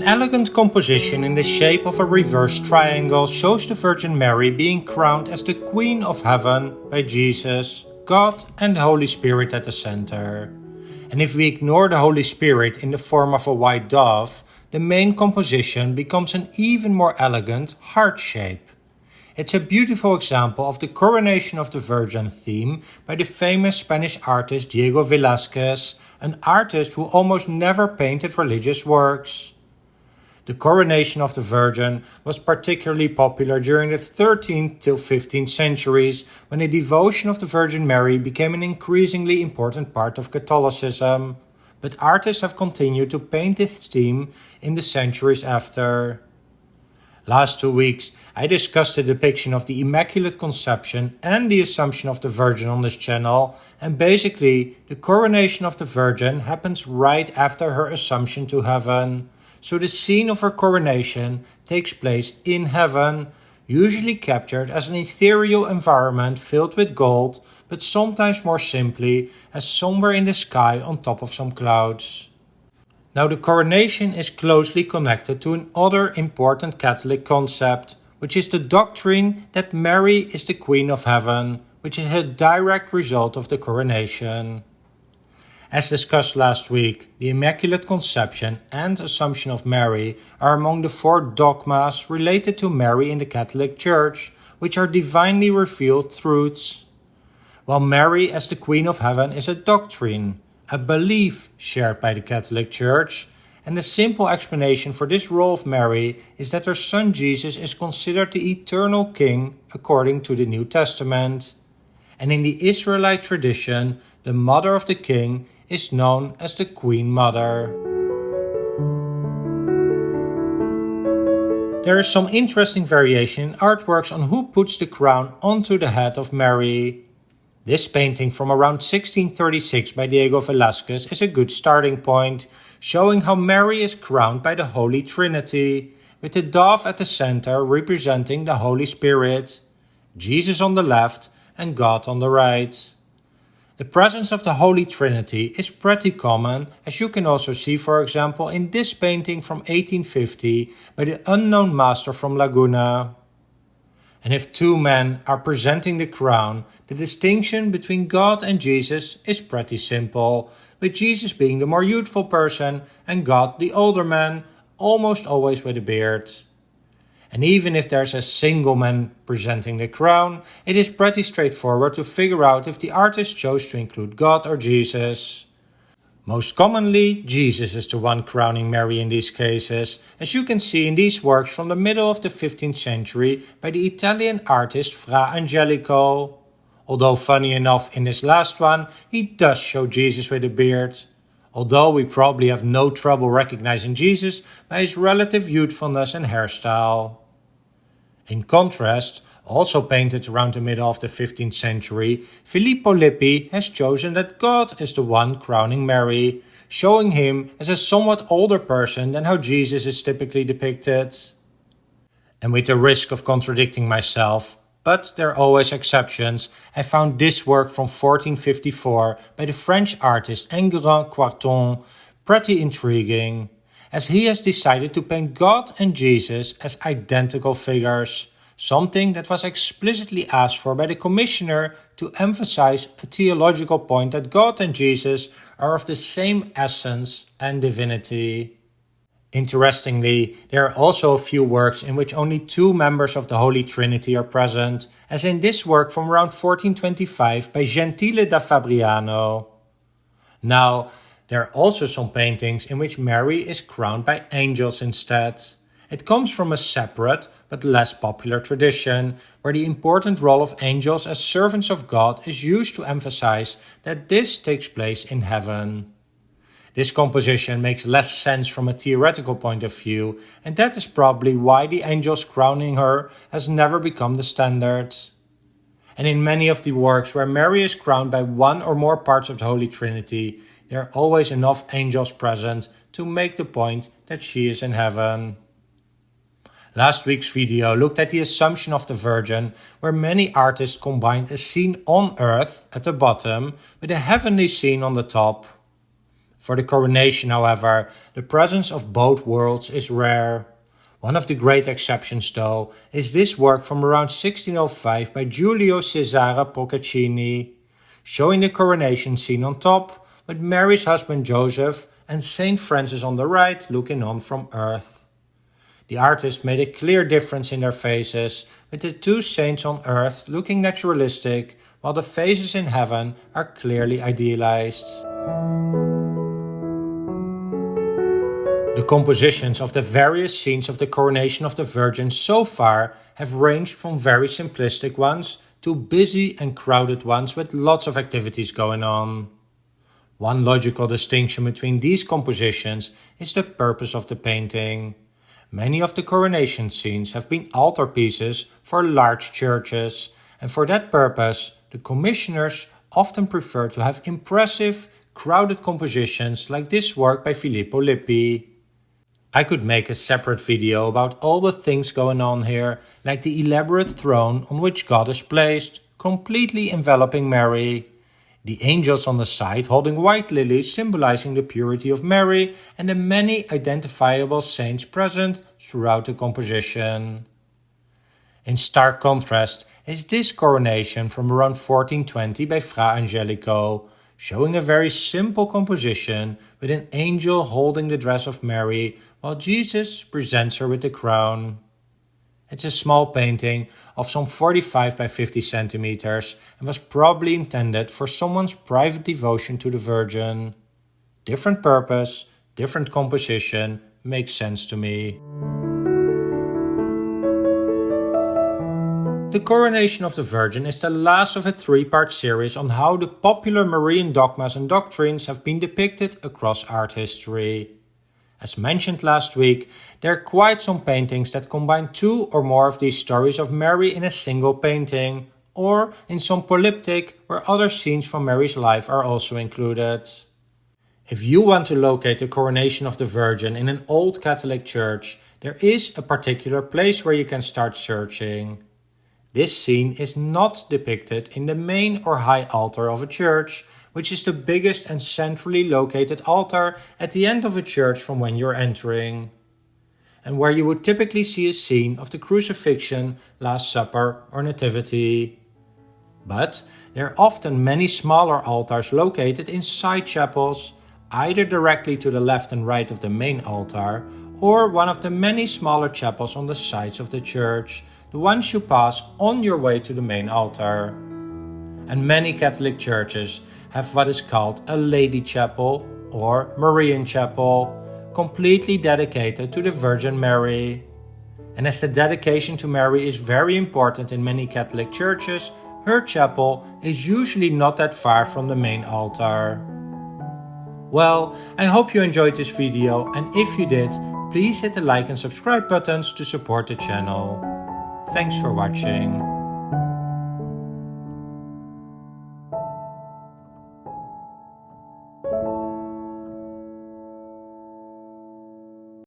An elegant composition in the shape of a reverse triangle shows the Virgin Mary being crowned as the Queen of Heaven by Jesus, God and the Holy Spirit at the center. And if we ignore the Holy Spirit in the form of a white dove, the main composition becomes an even more elegant heart shape. It's a beautiful example of the Coronation of the Virgin theme by the famous Spanish artist Diego Velázquez, an artist who almost never painted religious works. The Coronation of the Virgin was particularly popular during the 13th till 15th centuries, when the devotion of the Virgin Mary became an increasingly important part of Catholicism. But artists have continued to paint this theme in the centuries after. Last 2 weeks, I discussed the depiction of the Immaculate Conception and the Assumption of the Virgin on this channel, and basically, the Coronation of the Virgin happens right after her Assumption to heaven. So the scene of her coronation takes place in heaven, usually captured as an ethereal environment filled with gold, but sometimes more simply as somewhere in the sky on top of some clouds. Now the coronation is closely connected to another important Catholic concept, which is the doctrine that Mary is the Queen of Heaven, which is a direct result of the coronation. As discussed last week, the Immaculate Conception and Assumption of Mary are among the 4 dogmas related to Mary in the Catholic Church, which are divinely revealed truths. While Mary as the Queen of Heaven is a doctrine, a belief shared by the Catholic Church, and the simple explanation for this role of Mary is that her son Jesus is considered the eternal King according to the New Testament. And in the Israelite tradition, the mother of the king is known as the Queen Mother. There is some interesting variation in artworks on who puts the crown onto the head of Mary. This painting from around 1636 by Diego Velázquez is a good starting point, showing how Mary is crowned by the Holy Trinity, with the dove at the center representing the Holy Spirit, Jesus on the left and God on the right. The presence of the Holy Trinity is pretty common, as you can also see, for example, in this painting from 1850 by the unknown master from Laguna. And if 2 men are presenting the crown, the distinction between God and Jesus is pretty simple, with Jesus being the more youthful person and God the older man, almost always with a beard. And even if there's a single man presenting the crown, it is pretty straightforward to figure out if the artist chose to include God or Jesus. Most commonly, Jesus is the one crowning Mary in these cases, as you can see in these works from the middle of the 15th century by the Italian artist Fra Angelico. Although funny enough, in this last one, he does show Jesus with a beard. Although we probably have no trouble recognizing Jesus by his relative youthfulness and hairstyle. In contrast, also painted around the middle of the 15th century, Filippo Lippi has chosen that God is the one crowning Mary, showing him as a somewhat older person than how Jesus is typically depicted. And with the risk of contradicting myself, but there are always exceptions, I found this work from 1454 by the French artist Enguerrand Quarton pretty intriguing, as he has decided to paint God and Jesus as identical figures, something that was explicitly asked for by the commissioner to emphasize a theological point that God and Jesus are of the same essence and divinity. Interestingly, there are also a few works in which only 2 members of the Holy Trinity are present, as in this work from around 1425 by Gentile da Fabriano. Now, there are also some paintings in which Mary is crowned by angels instead. It comes from a separate but less popular tradition, where the important role of angels as servants of God is used to emphasize that this takes place in heaven. This composition makes less sense from a theoretical point of view, and that is probably why the angels crowning her has never become the standard. And in many of the works where Mary is crowned by one or more parts of the Holy Trinity, there are always enough angels present to make the point that she is in heaven. Last week's video looked at the Assumption of the Virgin, where many artists combined a scene on earth at the bottom with a heavenly scene on the top. For the Coronation, however, the presence of both worlds is rare. One of the great exceptions, though, is this work from around 1605 by Giulio Cesare Procaccini, showing the coronation scene on top, with Mary's husband Joseph and Saint Francis on the right looking on from earth. The artist made a clear difference in their faces, with the two saints on earth looking naturalistic, while the faces in heaven are clearly idealized. The compositions of the various scenes of the Coronation of the Virgin so far have ranged from very simplistic ones to busy and crowded ones with lots of activities going on. One logical distinction between these compositions is the purpose of the painting. Many of the coronation scenes have been altarpieces for large churches, and for that purpose, the commissioners often prefer to have impressive, crowded compositions like this work by Filippo Lippi. I could make a separate video about all the things going on here, like the elaborate throne on which God is placed, completely enveloping Mary, the angels on the side holding white lilies symbolizing the purity of Mary, and the many identifiable saints present throughout the composition. In stark contrast is this coronation from around 1420 by Fra Angelico, showing a very simple composition with an angel holding the dress of Mary while Jesus presents her with the crown. It's a small painting of some 45 by 50 centimeters and was probably intended for someone's private devotion to the Virgin. Different purpose, different composition, makes sense to me. The Coronation of the Virgin is the last of a three-part series on how the popular Marian dogmas and doctrines have been depicted across art history. As mentioned last week, there are quite some paintings that combine two or more of these stories of Mary in a single painting, or in some polyptych where other scenes from Mary's life are also included. If you want to locate the Coronation of the Virgin in an old Catholic church, there is a particular place where you can start searching. This scene is not depicted in the main or high altar of a church, which is the biggest and centrally located altar at the end of a church from when you're entering, and where you would typically see a scene of the crucifixion, Last Supper, or Nativity. But there are often many smaller altars located in side chapels, either directly to the left and right of the main altar, or one of the many smaller chapels on the sides of the church, the ones you pass on your way to the main altar. And many Catholic churches have what is called a Lady Chapel or Marian Chapel, completely dedicated to the Virgin Mary. And as the dedication to Mary is very important in many Catholic churches, her chapel is usually not that far from the main altar. Well, I hope you enjoyed this video, and if you did, please hit the like and subscribe buttons to support the channel. Thanks for watching.